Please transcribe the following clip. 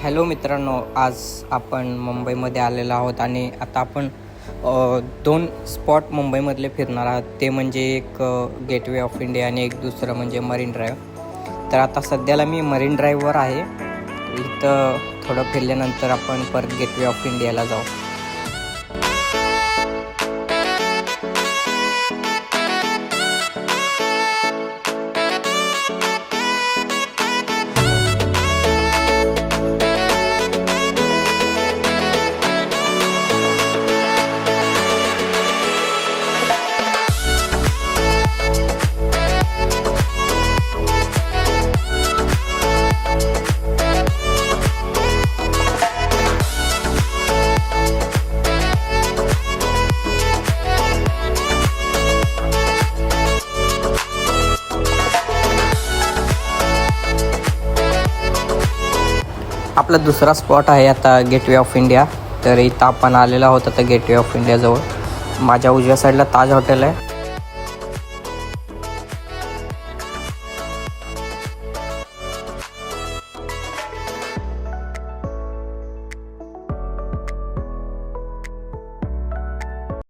Hello मित्रांनो, आज आपण मुंबईमध्ये आलेलो आहोत आणि आता आपण दोन स्पॉट मुंबईमधले फिरणार आहात. ते म्हणजे एक गेटवे ऑफ इंडिया आणि एक दुसरं म्हणजे मरीन ड्राईव्ह. तर आता सध्याला मी मरीन ड्राईव्हवर आहे. इथं थोडं फिरल्यानंतर आपण परत गेटवे ऑफ इंडियाला जाऊ. आपला दुसरा स्पॉट आहे आता गेटवे ऑफ इंडिया. तर इथं आपण आलेलो आहोत आता गेटवे ऑफ इंडियाजवळ. माझ्या उजव्या साईडला ताज हॉटेल आहे.